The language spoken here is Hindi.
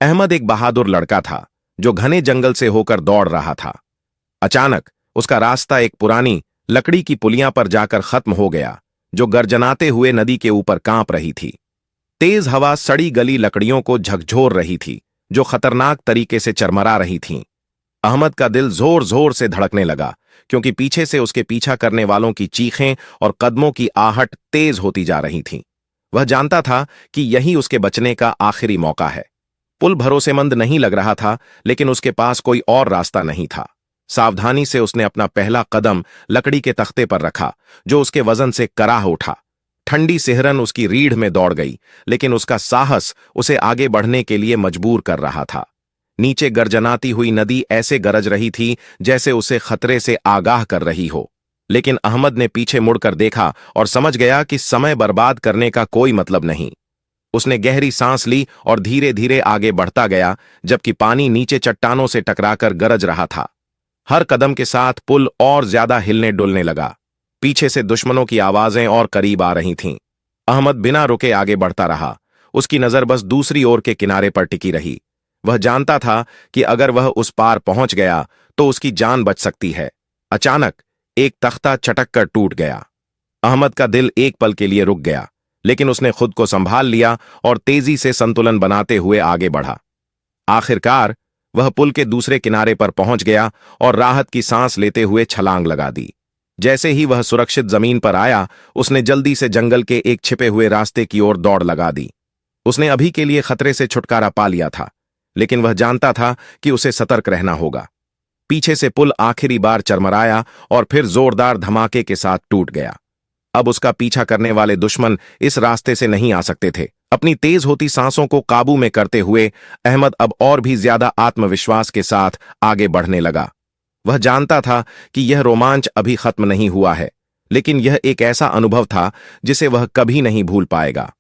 अहमद एक बहादुर लड़का था जो घने जंगल से होकर दौड़ रहा था। अचानक उसका रास्ता एक पुरानी लकड़ी की पुलिया पर जाकर खत्म हो गया, जो गरजनाते हुए नदी के ऊपर कांप रही थी। तेज हवा सड़ी गली लकड़ियों को झकझोर रही थी, जो खतरनाक तरीके से चरमरा रही थीं। अहमद का दिल जोर जोर से धड़कने लगा, क्योंकि पीछे से उसके पीछा करने वालों की चीखें और कदमों की आहट तेज होती जा रही थीं। वह जानता था कि यही उसके बचने का आखिरी मौका है। पुल भरोसेमंद नहीं लग रहा था, लेकिन उसके पास कोई और रास्ता नहीं था। सावधानी से उसने अपना पहला कदम लकड़ी के तख्ते पर रखा, जो उसके वजन से कराह उठा। ठंडी सिहरन उसकी रीढ़ में दौड़ गई, लेकिन उसका साहस उसे आगे बढ़ने के लिए मजबूर कर रहा था। नीचे गर्जनाती हुई नदी ऐसे गरज रही थी जैसे उसे खतरे से आगाह कर रही हो। लेकिन अहमद ने पीछे मुड़कर देखा और समझ गया कि समय बर्बाद करने का कोई मतलब नहीं। उसने गहरी सांस ली और धीरे धीरे आगे बढ़ता गया, जबकि पानी नीचे चट्टानों से टकराकर गरज रहा था। हर कदम के साथ पुल और ज्यादा हिलने डुलने लगा। पीछे से दुश्मनों की आवाजें और करीब आ रही थीं। अहमद बिना रुके आगे बढ़ता रहा। उसकी नजर बस दूसरी ओर के किनारे पर टिकी रही। वह जानता था कि अगर वह उस पार पहुंच गया तो उसकी जान बच सकती है। अचानक एक तख्ता चटक कर टूट गया। अहमद का दिल एक पल के लिए रुक गया, लेकिन उसने खुद को संभाल लिया और तेजी से संतुलन बनाते हुए आगे बढ़ा। आखिरकार वह पुल के दूसरे किनारे पर पहुंच गया और राहत की सांस लेते हुए छलांग लगा दी। जैसे ही वह सुरक्षित जमीन पर आया, उसने जल्दी से जंगल के एक छिपे हुए रास्ते की ओर दौड़ लगा दी। उसने अभी के लिए खतरे से छुटकारा पा लिया था, लेकिन वह जानता था कि उसे सतर्क रहना होगा। पीछे से पुल आखिरी बार चरमराया और फिर जोरदार धमाके के साथ टूट गया। अब उसका पीछा करने वाले दुश्मन इस रास्ते से नहीं आ सकते थे। अपनी तेज होती सांसों को काबू में करते हुए अहमद अब और भी ज्यादा आत्मविश्वास के साथ आगे बढ़ने लगा। वह जानता था कि यह रोमांच अभी खत्म नहीं हुआ है, लेकिन यह एक ऐसा अनुभव था जिसे वह कभी नहीं भूल पाएगा।